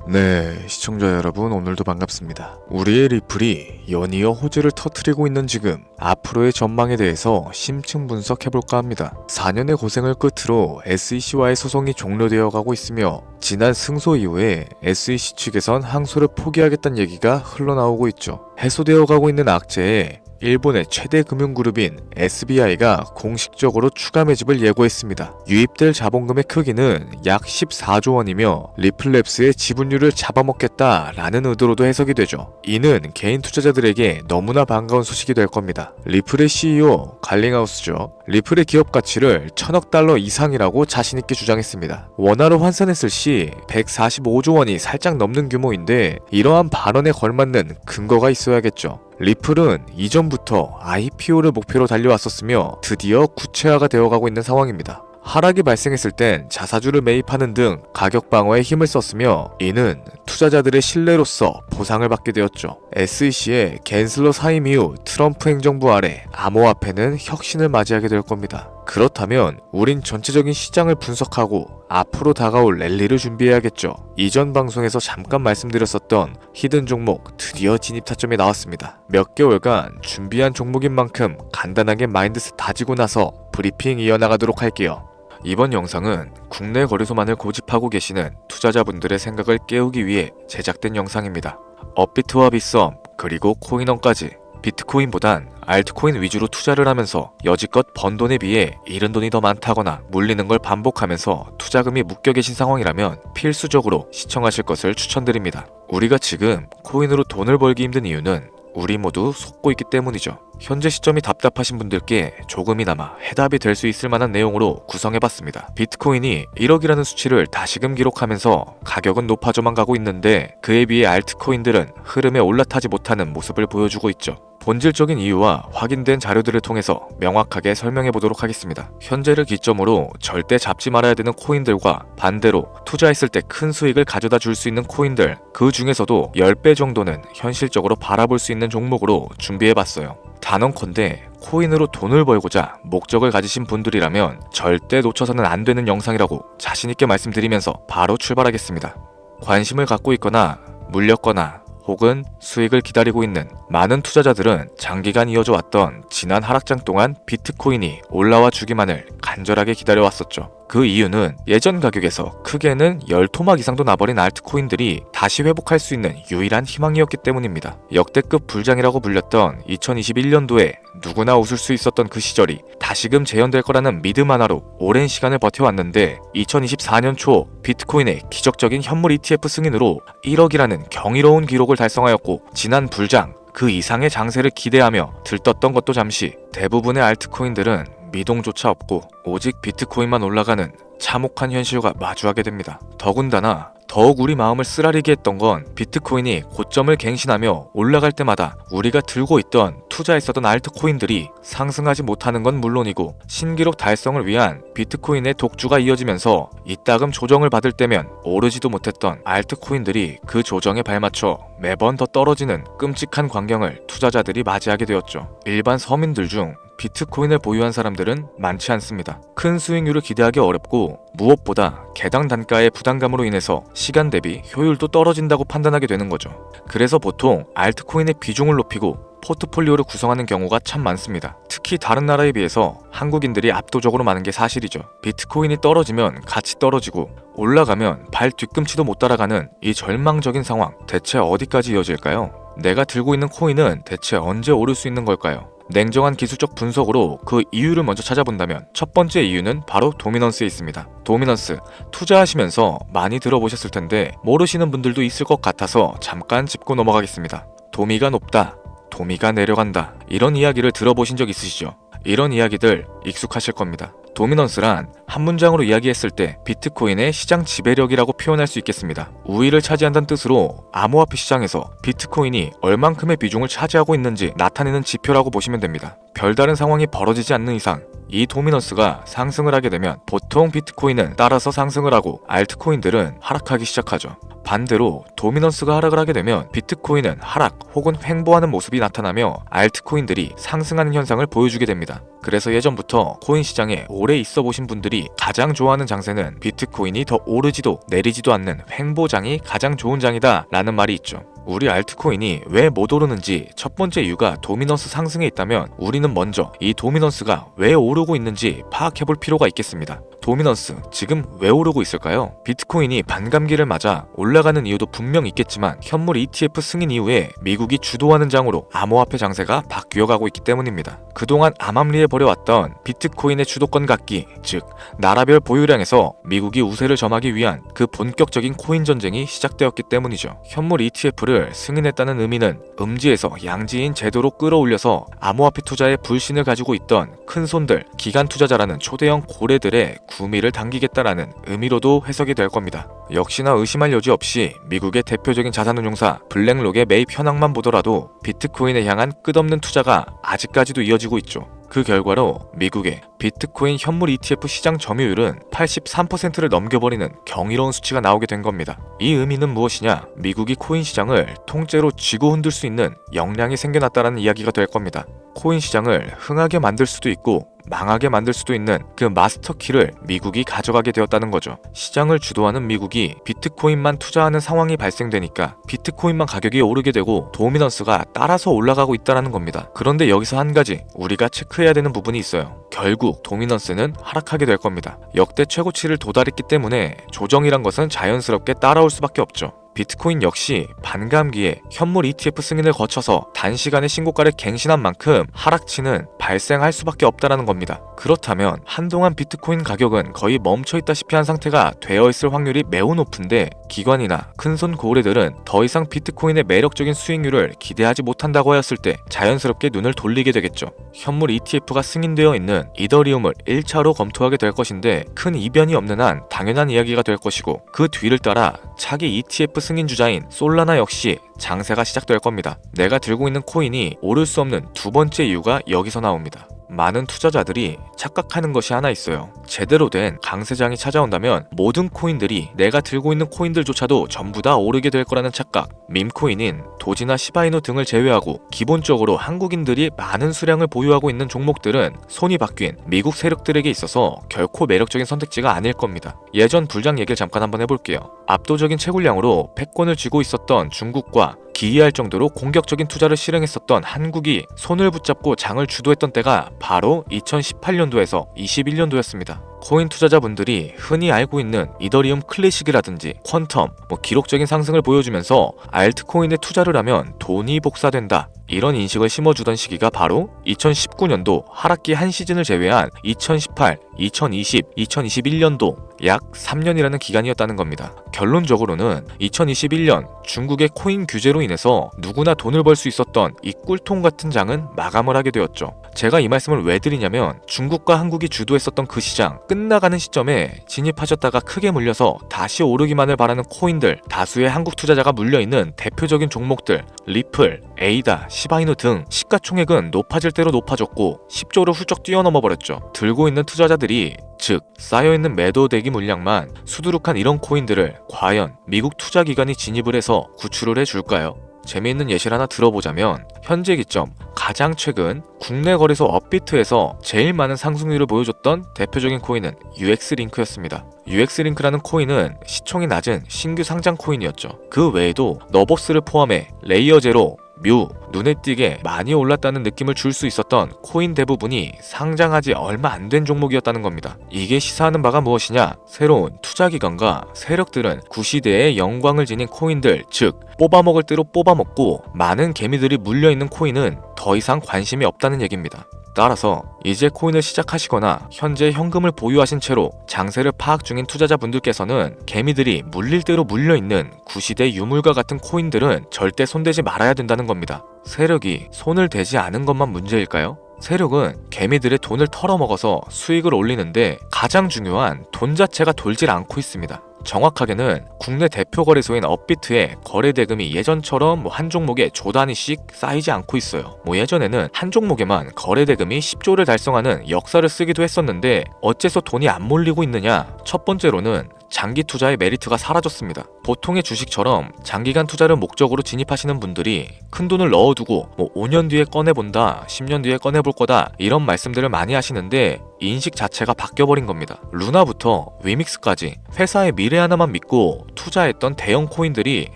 네, 시청자 여러분 오늘도 반갑습니다. 우리의 리플이 연이어 호재를 터뜨리고 있는 지금 앞으로의 전망에 대해서 심층 분석해볼까 합니다. 4년의 고생을 끝으로 SEC와의 소송이 종료되어 가고 있으며 지난 승소 이후에 SEC 측에선 항소를 포기하겠다는 얘기가 흘러나오고 있죠. 해소되어 가고 있는 악재에 일본의 최대 금융그룹인 SBI가 공식적으로 추가 매집을 예고했습니다. 유입될 자본금의 크기는 약 14조 원이며 리플랩스의 지분율을 잡아먹겠다라는 의도로도 해석이 되죠. 이는 개인 투자자들에게 너무나 반가운 소식이 될 겁니다. 리플의 CEO 갈링하우스죠. 리플의 기업 가치를 1000억 달러 이상이라고 자신있게 주장했습니다. 원화로 환산했을 시 145조 원이 살짝 넘는 규모인데 이러한 발언에 걸맞는 근거가 있어야겠죠. 리플은 이전부터 IPO를 목표로 달려왔었으며 드디어 구체화가 되어가고 있는 상황입니다. 하락이 발생했을 땐 자사주를 매입하는 등 가격 방어에 힘을 썼으며 이는 투자자들의 신뢰로서 보상을 받게 되었죠. SEC의 갠슬러 사임 이후 트럼프 행정부 아래 암호화폐는 혁신을 맞이하게 될 겁니다. 그렇다면 우린 전체적인 시장을 분석하고 앞으로 다가올 랠리를 준비해야겠죠. 이전 방송에서 잠깐 말씀드렸었던 히든 종목 드디어 진입 타점이 나왔습니다. 몇 개월간 준비한 종목인 만큼 간단하게 마인드셋 다지고 나서 브리핑 이어나가도록 할게요. 이번 영상은 국내 거래소만을 고집하고 계시는 투자자분들의 생각을 깨우기 위해 제작된 영상입니다. 업비트와 빗썸 그리고 코인원까지 비트코인보단 알트코인 위주로 투자를 하면서 여지껏 번 돈에 비해 잃은 돈이 더 많다거나 물리는 걸 반복하면서 투자금이 묶여 계신 상황이라면 필수적으로 시청하실 것을 추천드립니다. 우리가 지금 코인으로 돈을 벌기 힘든 이유는 우리 모두 속고 있기 때문이죠. 현재 시점이 답답하신 분들께 조금이나마 해답이 될 수 있을 만한 내용으로 구성해봤습니다. 비트코인이 1억이라는 수치를 다시금 기록하면서 가격은 높아져만 가고 있는데 그에 비해 알트코인들은 흐름에 올라타지 못하는 모습을 보여주고 있죠. 본질적인 이유와 확인된 자료들을 통해서 명확하게 설명해 보도록 하겠습니다. 현재를 기점으로 절대 잡지 말아야 되는 코인들과 반대로 투자했을 때 큰 수익을 가져다 줄 수 있는 코인들, 그 중에서도 10배 정도는 현실적으로 바라볼 수 있는 종목으로 준비해 봤어요. 단언컨대 코인으로 돈을 벌고자 목적을 가지신 분들이라면 절대 놓쳐서는 안 되는 영상이라고 자신있게 말씀드리면서 바로 출발하겠습니다. 관심을 갖고 있거나 물렸거나 혹은 수익을 기다리고 있는 많은 투자자들은 장기간 이어져 왔던 지난 하락장 동안 비트코인이 올라와 주기만을 간절하게 기다려왔었죠. 그 이유는 예전 가격에서 크게는 10토막 이상도 나버린 알트코인들이 다시 회복할 수 있는 유일한 희망이었기 때문입니다. 역대급 불장이라고 불렸던 2021년도에 누구나 웃을 수 있었던 그 시절이 다시금 재현될 거라는 믿음 하나로 오랜 시간을 버텨왔는데 2024년 초 비트코인의 기적적인 현물 ETF 승인으로 1억이라는 경이로운 기록을 달성하였고 지난 불장 그 이상의 장세를 기대하며 들떴던 것도 잠시 대부분의 알트코인들은 미동조차 없고 오직 비트코인만 올라가는 참혹한 현실과 마주하게 됩니다. 더군다나 더욱 우리 마음을 쓰라리게 했던 건 비트코인이 고점을 갱신하며 올라갈 때마다 우리가 들고 있던 투자했었던 알트코인들이 상승하지 못하는 건 물론이고 신기록 달성을 위한 비트코인의 독주가 이어지면서 이따금 조정을 받을 때면 오르지도 못했던 알트코인들이 그 조정에 발맞춰 매번 더 떨어지는 끔찍한 광경을 투자자들이 맞이하게 되었죠. 일반 서민들 중 비트코인을 보유한 사람들은 많지 않습니다. 큰 수익률을 기대하기 어렵고 무엇보다 개당 단가의 부담감으로 인해서 시간 대비 효율도 떨어진다고 판단하게 되는 거죠. 그래서 보통 알트코인의 비중을 높이고 포트폴리오를 구성하는 경우가 참 많습니다. 특히 다른 나라에 비해서 한국인들이 압도적으로 많은 게 사실이죠. 비트코인이 떨어지면 같이 떨어지고 올라가면 발 뒤꿈치도 못 따라가는 이 절망적인 상황, 대체 어디까지 이어질까요? 내가 들고 있는 코인은 대체 언제 오를 수 있는 걸까요? 냉정한 기술적 분석으로 그 이유를 먼저 찾아본다면 첫 번째 이유는 바로 도미넌스에 있습니다. 도미넌스, 투자하시면서 많이 들어보셨을 텐데 모르시는 분들도 있을 것 같아서 잠깐 짚고 넘어가겠습니다. 도미가 높다, 도미가 내려간다, 이런 이야기를 들어보신 적 있으시죠? 이런 이야기들 익숙하실 겁니다. 도미넌스란 한 문장으로 이야기했을 때 비트코인의 시장 지배력이라고 표현할 수 있겠습니다. 우위를 차지한다는 뜻으로 암호화폐 시장에서 비트코인이 얼만큼의 비중을 차지하고 있는지 나타내는 지표라고 보시면 됩니다. 별다른 상황이 벌어지지 않는 이상 이 도미넌스가 상승을 하게 되면 보통 비트코인은 따라서 상승을 하고 알트코인들은 하락하기 시작하죠. 반대로 도미넌스가 하락을 하게 되면 비트코인은 하락 혹은 횡보하는 모습이 나타나며 알트코인들이 상승하는 현상을 보여주게 됩니다. 그래서 예전부터 코인 시장에 오래 있어 보신 분들이 가장 좋아하는 장세는 비트코인이 더 오르지도 내리지도 않는 횡보장이 가장 좋은 장이다 라는 말이 있죠. 우리 알트코인이 왜 못 오르는지 첫 번째 이유가 도미넌스 상승에 있다면 우리는 먼저 이 도미넌스가 왜 오르고 있는지 파악해볼 필요가 있겠습니다. 도미넌스 지금 왜 오르고 있을까요? 비트코인이 반감기를 맞아 올라가는 이유도 분명 있겠지만 현물 ETF 승인 이후에 미국이 주도하는 장으로 암호화폐 장세가 바뀌어가고 있기 때문입니다. 그동안 암암리에 벌여왔던 비트코인의 주도권 갖기, 즉 나라별 보유량에서 미국이 우세를 점하기 위한 그 본격적인 코인 전쟁이 시작되었기 때문이죠. 현물 ETF를 승인했다는 의미는 음지에서 양지인 제도로 끌어올려서 암호화폐 투자에 불신을 가지고 있던 큰손들, 기관 투자자라는 초대형 고래들의 구미를 당기겠다라는 의미로도 해석이 될 겁니다. 역시나 의심할 여지 없이 미국의 대표적인 자산운용사 블랙록의 매입 현황만 보더라도 비트코인에 향한 끝없는 투자가 아직까지도 이어지고 있죠. 그 결과로 미국의 비트코인 현물 ETF 시장 점유율은 83%를 넘겨버리는 경이로운 수치가 나오게 된 겁니다. 이 의미는 무엇이냐? 미국이 코인 시장을 통째로 쥐고 흔들 수 있는 역량이 생겨났다는 이야기가 될 겁니다. 코인 시장을 흥하게 만들 수도 있고 망하게 만들 수도 있는 그 마스터키를 미국이 가져가게 되었다는 거죠. 시장을 주도하는 미국이 비트코인만 투자하는 상황이 발생되니까 비트코인만 가격이 오르게 되고 도미넌스가 따라서 올라가고 있다는 겁니다. 그런데 여기서 한 가지 우리가 체크해야 되는 부분이 있어요. 결국 도미넌스는 하락하게 될 겁니다. 역대 최고치를 도달했기 때문에 조정이란 것은 자연스럽게 따라올 수밖에 없죠. 비트코인 역시 반감기에 현물 ETF 승인을 거쳐서 단시간에 신고가를 갱신한 만큼 하락치는 발생할 수밖에 없다는 겁니다. 그렇다면 한동안 비트코인 가격은 거의 멈춰있다시피 한 상태가 되어 있을 확률이 매우 높은데 기관이나 큰손 고래들은 더 이상 비트코인의 매력적인 수익률을 기대하지 못한다고 하였을 때 자연스럽게 눈을 돌리게 되겠죠. 현물 ETF가 승인되어 있는 이더리움을 1차로 검토하게 될 것인데 큰 이변이 없는 한 당연한 이야기가 될 것이고 그 뒤를 따라 차기 ETF 승인 주자인 솔라나 역시 장세가 시작될 겁니다. 내가 들고 있는 코인이 오를 수 없는 두 번째 이유가 여기서 나옵니다. 많은 투자자들이 착각하는 것이 하나 있어요. 제대로 된 강세장이 찾아온다면 모든 코인들이 내가 들고 있는 코인들조차도 전부 다 오르게 될 거라는 착각. 밈코인인 도지나 시바이누 등을 제외하고 기본적으로 한국인들이 많은 수량을 보유하고 있는 종목들은 손이 바뀐 미국 세력들에게 있어서 결코 매력적인 선택지가 아닐 겁니다. 예전 불장 얘기를 잠깐 한번 해볼게요. 압도적인 채굴량으로 패권을 쥐고 있었던 중국과 기이할 정도로 공격적인 투자를 실행했었던 한국이 손을 붙잡고 장을 주도했던 때가 바로 2018년도에서 21년도였습니다. 코인 투자자분들이 흔히 알고 있는 이더리움 클래식이라든지 퀀텀, 기록적인 상승을 보여주면서 알트코인에 투자를 하면 돈이 복사된다. 이런 인식을 심어주던 시기가 바로 2019년도 하락기 한 시즌을 제외한 2018, 2020, 2021년도 약 3년이라는 기간이었다는 겁니다. 결론적으로는 2021년 중국의 코인 규제로 인해서 누구나 돈을 벌 수 있었던 이 꿀통 같은 장은 마감을 하게 되었죠. 제가 이 말씀을 왜 드리냐면 중국과 한국이 주도했었던 그 시장 끝나가는 시점에 진입하셨다가 크게 물려서 다시 오르기만을 바라는 코인들, 다수의 한국 투자자가 물려있는 대표적인 종목들 리플, 에이다, 시바이누 등 시가총액은 높아질 대로 높아졌고 10조를 훌쩍 뛰어넘어 버렸죠. 들고 있는 투자자들이 즉 쌓여있는 매도 대기 물량만 수두룩한 이런 코인들을 과연 미국 투자기관이 진입을 해서 구출을 해줄까요? 재미있는 예시를 하나 들어보자면 현재 기점 가장 최근 국내 거래소 업비트에서 제일 많은 상승률을 보여줬던 대표적인 코인은 UX링크였습니다. UX링크라는 코인은 시총이 낮은 신규 상장 코인이었죠. 그 외에도 너버스를 포함해 레이어 제로, 뮤, 눈에 띄게 많이 올랐다는 느낌을 줄 수 있었던 코인 대부분이 상장하지 얼마 안 된 종목이었다는 겁니다. 이게 시사하는 바가 무엇이냐? 새로운 투자기관과 세력들은 구시대의 영광을 지닌 코인들, 즉 뽑아먹을 대로 뽑아먹고 많은 개미들이 물려있는 코인은 더 이상 관심이 없다는 얘기입니다. 따라서 이제 코인을 시작하시거나 현재 현금을 보유하신 채로 장세를 파악 중인 투자자분들께서는 개미들이 물릴 대로 물려있는 구시대 유물과 같은 코인들은 절대 손대지 말아야 된다는 겁니다. 세력이 손을 대지 않은 것만 문제일까요? 세력은 개미들의 돈을 털어먹어서 수익을 올리는데 가장 중요한 돈 자체가 돌질 않고 있습니다. 정확하게는 국내 대표 거래소인 업비트의 거래 대금이 예전처럼 한 종목에 조 단위씩 쌓이지 않고 있어요. 예전에는 한 종목에만 거래 대금이 10조를 달성하는 역사를 쓰기도 했었는데 어째서 돈이 안 몰리고 있느냐? 첫 번째로는 장기 투자의 메리트가 사라졌습니다. 보통의 주식처럼 장기간 투자를 목적으로 진입하시는 분들이 큰 돈을 넣어두고 5년 뒤에 꺼내본다, 10년 뒤에 꺼내볼 거다 이런 말씀들을 많이 하시는데 인식 자체가 바뀌어버린 겁니다. 루나부터 위믹스까지 회사의 미래 하나만 믿고 투자했던 대형 코인들이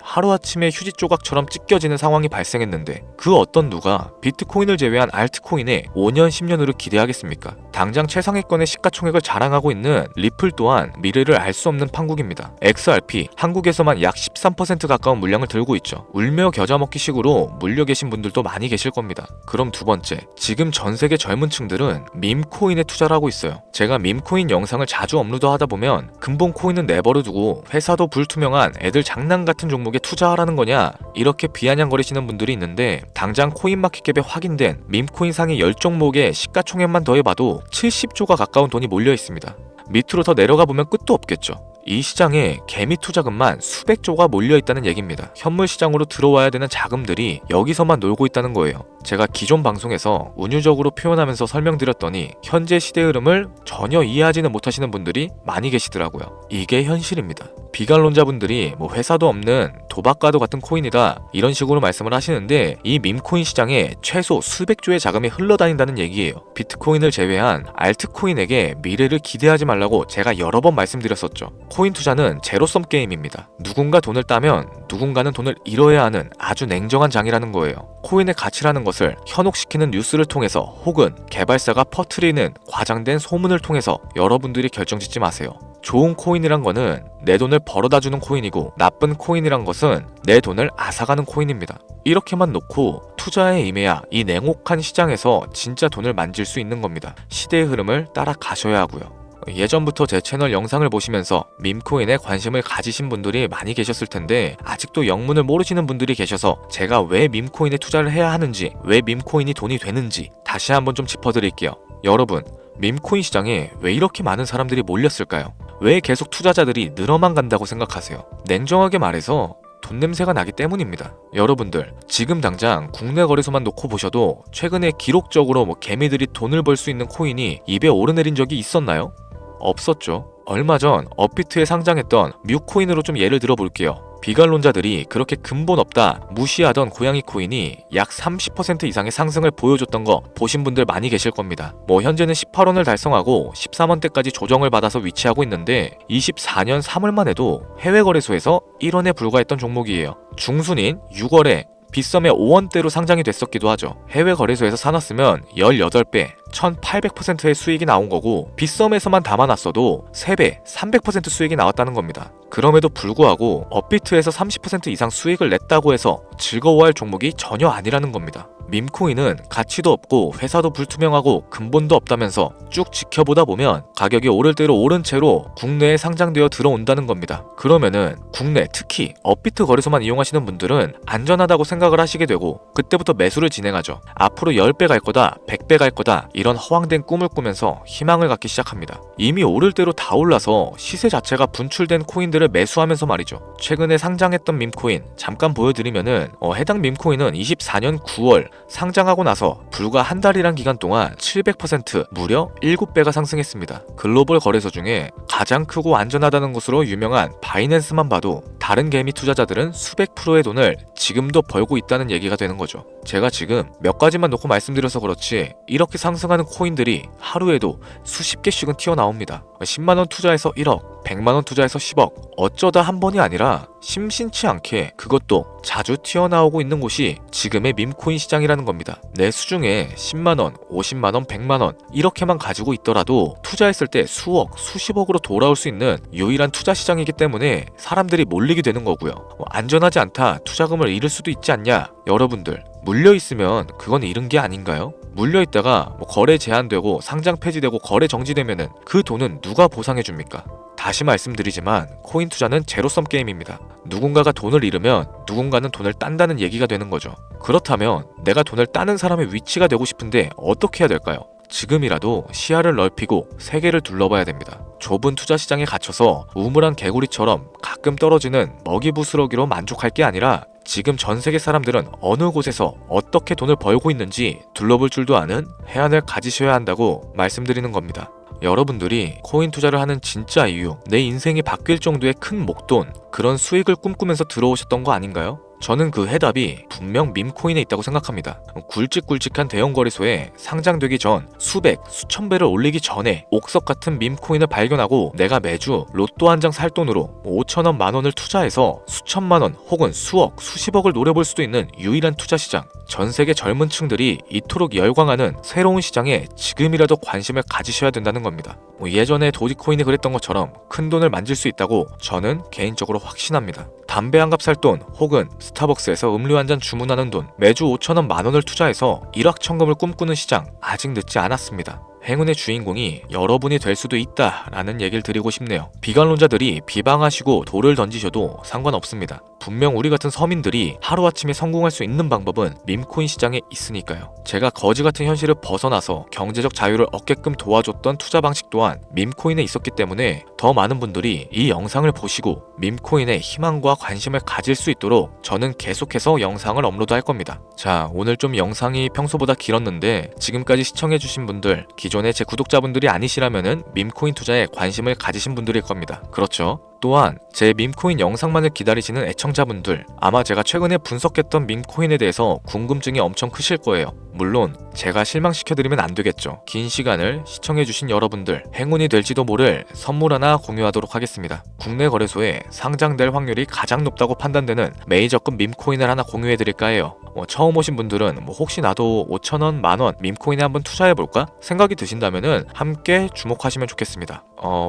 하루아침에 휴지 조각처럼 찢겨지는 상황이 발생했는데 그 어떤 누가 비트코인을 제외한 알트코인에 5년, 10년으로 기대하겠습니까? 당장 최상위권의 시가총액을 자랑하고 있는 리플 또한 미래를 알 수 없는 판국입니다. XRP, 한국에서만 약 13% 가까운 물량을 들고 있죠. 울며 겨자 먹기 식으로 물려 계신 분들도 많이 계실 겁니다. 그럼 두 번째, 지금 전 세계 젊은 층들은 밈코인에 투자를 하고 있어요. 제가 밈코인 영상을 자주 업로드하다 보면 근본 코인은 내버려 두고 회사도 불투명한 애들 장난 같은 종목에 투자하라는 거냐 이렇게 비아냥거리시는 분들이 있는데 당장 코인마켓캡에 확인된 밈코인 상위 10종목의 시가총액만 더해봐도 70조가 가까운 돈이 몰려 있습니다. 밑으로 더 내려가 보면 끝도 없겠죠. 이 시장에 개미 투자금만 수백 조가 몰려있다는 얘기입니다. 현물 시장으로 들어와야 되는 자금들이 여기서만 놀고 있다는 거예요. 제가 기존 방송에서 운유적으로 표현하면서 설명드렸더니 현재 시대 흐름을 전혀 이해하지는 못하시는 분들이 많이 계시더라고요. 이게 현실입니다. 비관론자분들이 회사도 없는 도박과도 같은 코인이다 이런 식으로 말씀을 하시는데 이 밈코인 시장에 최소 수백 조의 자금이 흘러다닌다는 얘기예요. 비트코인을 제외한 알트코인에게 미래를 기대하지 말라고 제가 여러 번 말씀드렸었죠. 코인 투자는 제로섬 게임입니다. 누군가 돈을 따면 누군가는 돈을 잃어야 하는 아주 냉정한 장이라는 거예요. 코인의 가치라는 것을 현혹시키는 뉴스를 통해서 혹은 개발사가 퍼뜨리는 과장된 소문을 통해서 여러분들이 결정짓지 마세요. 좋은 코인이란 거는 내 돈을 벌어다주는 코인이고 나쁜 코인이란 것은 내 돈을 앗아가는 코인입니다. 이렇게만 놓고 투자에 임해야 이 냉혹한 시장에서 진짜 돈을 만질 수 있는 겁니다. 시대의 흐름을 따라가셔야 하고요. 예전부터 제 채널 영상을 보시면서 밈코인에 관심을 가지신 분들이 많이 계셨을 텐데 아직도 영문을 모르시는 분들이 계셔서 제가 왜 밈코인에 투자를 해야 하는지, 왜 밈코인이 돈이 되는지 다시 한번 좀 짚어드릴게요. 여러분, 밈코인 시장에 왜 이렇게 많은 사람들이 몰렸을까요? 왜 계속 투자자들이 늘어만 간다고 생각하세요? 냉정하게 말해서 돈 냄새가 나기 때문입니다. 여러분들, 지금 당장 국내 거래소만 놓고 보셔도 최근에 기록적으로 개미들이 돈을 벌 수 있는 코인이 입에 오르내린 적이 있었나요? 없었죠. 얼마 전 업비트에 상장했던 뮤코인으로 좀 예를 들어볼게요. 비관론자들이 그렇게 근본 없다 무시하던 고양이 코인이 약 30% 이상의 상승을 보여줬던 거 보신 분들 많이 계실 겁니다. 현재는 18원을 달성하고 13원대까지 조정을 받아서 위치하고 있는데 24년 3월만 해도 해외 거래소에서 1원에 불과했던 종목이에요. 중순인 6월에 빗썸에 5원대로 상장이 됐었기도 하죠. 해외 거래소에서 사놨으면 18배, 1800%의 수익이 나온 거고 빗썸에서만 담아놨어도 3배, 300% 수익이 나왔다는 겁니다. 그럼에도 불구하고 업비트에서 30% 이상 수익을 냈다고 해서 즐거워할 종목이 전혀 아니라는 겁니다. 밈코인은 가치도 없고 회사도 불투명하고 근본도 없다면서 쭉 지켜보다 보면 가격이 오를 대로 오른 채로 국내에 상장되어 들어온다는 겁니다. 그러면은 국내 특히 업비트 거래소만 이용하시는 분들은 안전하다고 생각을 하시게 되고 그때부터 매수를 진행하죠. 앞으로 10배 갈 거다, 100배 갈 거다 이런 허황된 꿈을 꾸면서 희망을 갖기 시작합니다. 이미 오를 대로 다 올라서 시세 자체가 분출된 코인들을 매수하면서 말이죠. 최근에 상장했던 밈코인 잠깐 보여드리면은 해당 밈코인은 24년 9월 상장하고 나서 불과 한 달이란 기간 동안 700% 무려 7배가 상승했습니다. 글로벌 거래소 중에 가장 크고 안전하다는 곳으로 유명한 바이낸스만 봐도 다른 개미 투자자들은 수백 프로의 돈을 지금도 벌고 있다는 얘기가 되는 거죠. 제가 지금 몇 가지만 놓고 말씀드려서 그렇지 이렇게 상승하는 코인들이 하루에도 수십 개씩은 튀어나옵니다. 10만원 투자해서 1억, 100만원 투자해서 10억 어쩌다 한 번이 아니라 심심치 않게 그것도 자주 튀어나오고 있는 곳이 지금의 밈코인 시장이라는 겁니다. 내 수중에 10만원, 50만원, 100만원 이렇게만 가지고 있더라도 투자했을 때 수억, 수십억으로 돌아올 수 있는 유일한 투자 시장이기 때문에 사람들이 몰리게 되는 거고요. 안전하지 않다, 투자금을 잃을 수도 있지 않냐? 여러분들, 물려있으면 그건 잃은 게 아닌가요? 물려있다가 거래 제한되고 상장 폐지되고 거래 정지되면은 그 돈은 누가 보상해줍니까? 다시 말씀드리지만 코인 투자는 제로섬 게임입니다. 누군가가 돈을 잃으면 누군가는 돈을 딴다는 얘기가 되는 거죠. 그렇다면 내가 돈을 따는 사람의 위치가 되고 싶은데 어떻게 해야 될까요? 지금이라도 시야를 넓히고 세계를 둘러봐야 됩니다. 좁은 투자 시장에 갇혀서 우물안 개구리처럼 가끔 떨어지는 먹이 부스러기로 만족할 게 아니라 지금 전 세계 사람들은 어느 곳에서 어떻게 돈을 벌고 있는지 둘러볼 줄도 아는 해안을 가지셔야 한다고 말씀드리는 겁니다. 여러분들이 코인 투자를 하는 진짜 이유, 내 인생이 바뀔 정도의 큰 목돈, 그런 수익을 꿈꾸면서 들어오셨던 거 아닌가요? 저는 그 해답이 분명 밈코인에 있다고 생각합니다. 굵직굵직한 대형 거래소에 상장되기 전 수백, 수천 배를 올리기 전에 옥석 같은 밈코인을 발견하고 내가 매주 로또 한 장 살 돈으로 5천원, 만원을 투자해서 수천만원 혹은 수억, 수십억을 노려볼 수도 있는 유일한 투자 시장. 전 세계 젊은 층들이 이토록 열광하는 새로운 시장에 지금이라도 관심을 가지셔야 된다는 겁니다. 예전에 도지코인이 그랬던 것처럼 큰 돈을 만질 수 있다고 저는 개인적으로 확신합니다. 담배 한 갑 살 돈 혹은 스타벅스에서 음료 한 잔 주문하는 돈, 매주 5천원, 만원을 투자해서 일확천금을 꿈꾸는 시장, 아직 늦지 않았습니다. 행운의 주인공이 여러분이 될 수도 있다라는 얘기를 드리고 싶네요. 비관론자들이 비방하시고 돌을 던지셔도 상관없습니다. 분명 우리 같은 서민들이 하루아침에 성공할 수 있는 방법은 밈코인 시장에 있으니까요. 제가 거지 같은 현실을 벗어나서 경제적 자유를 얻게끔 도와줬던 투자 방식 또한 밈코인에 있었기 때문에 더 많은 분들이 이 영상을 보시고 밈코인에 희망과 관심을 가질 수 있도록 저는 계속해서 영상을 업로드할 겁니다. 자, 오늘 좀 영상이 평소보다 길었는데 지금까지 시청해주신 분들, 기존의 제 구독자분들이 아니시라면은 밈코인 투자에 관심을 가지신 분들일 겁니다. 그렇죠? 또한 제 밈코인 영상만을 기다리시는 애청자분들, 아마 제가 최근에 분석했던 밈코인에 대해서 궁금증이 엄청 크실 거예요. 물론 제가 실망시켜드리면 안 되겠죠. 긴 시간을 시청해주신 여러분들, 행운이 될지도 모를 선물 하나 공유하도록 하겠습니다. 국내 거래소에 상장될 확률이 가장 높다고 판단되는 메이저급 밈코인을 하나 공유해드릴까 해요. 처음 오신 분들은 혹시 나도 5천원, 만원 밈코인에 한번 투자해볼까? 생각이 드신다면은 함께 주목하시면 좋겠습니다.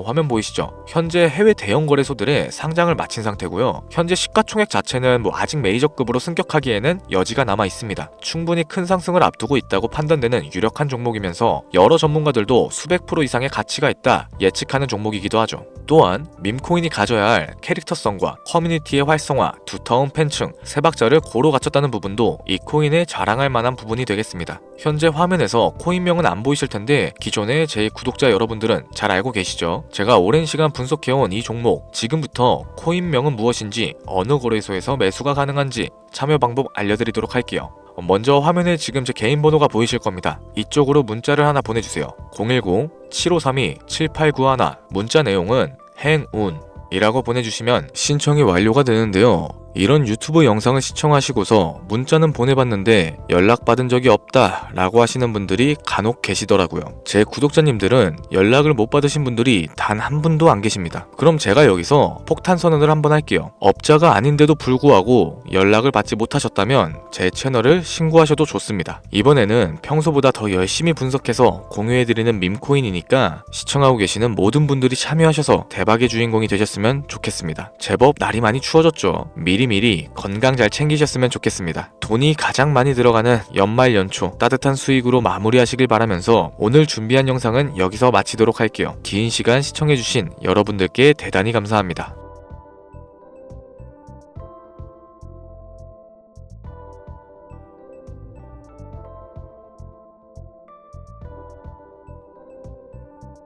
화면 보이시죠? 현재 해외 대형 거래소들의 상장을 마친 상태고요. 현재 시가총액 자체는 아직 메이저급으로 승격하기에는 여지가 남아 있습니다. 충분히 큰 상승을 앞두고 있다고 판단되는 유력한 종목이면서 여러 전문가들도 수백 프로 이상의 가치가 있다 예측하는 종목이기도 하죠. 또한 밈코인이 가져야 할 캐릭터성과 커뮤니티의 활성화, 두터운 팬층, 세 박자를 고루 갖췄다는 부분도 이 코인에 자랑할 만한 부분이 되겠습니다. 현재 화면에서 코인명은 안 보이실 텐데 기존의 제 구독자 여러분들은 잘 알고 계시죠? 제가 오랜 시간 분석해온 이 종목, 지금부터 코인명은 무엇인지, 어느 거래소에서 매수가 가능한지 참여 방법 알려드리도록 할게요. 먼저 화면에 지금 제 개인 번호가 보이실 겁니다. 이쪽으로 문자를 하나 보내주세요. 010-7532-7891. 문자 내용은 행운이라고 보내주시면 신청이 완료가 되는데요. 이런 유튜브 영상을 시청하시고서 문자는 보내봤는데 연락받은 적이 없다 라고 하시는 분들이 간혹 계시더라고요. 제 구독자님들은 연락을 못 받으신 분들이 단 한 분도 안 계십니다. 그럼 제가 여기서 폭탄 선언을 한번 할게요. 업자가 아닌데도 불구하고 연락을 받지 못하셨다면 제 채널을 신고하셔도 좋습니다. 이번에는 평소보다 더 열심히 분석해서 공유해드리는 밈코인이니까 시청하고 계시는 모든 분들이 참여하셔서 대박의 주인공이 되셨으면 좋겠습니다. 제법 날이 많이 추워졌죠. 미리미리 건강 잘 챙기셨으면 좋겠습니다. 돈이 가장 많이 들어가는 연말 연초 따뜻한 수익으로 마무리하시길 바라면서 오늘 준비한 영상은 여기서 마치도록 할게요. 긴 시간 시청해주신 여러분들께 대단히 감사합니다.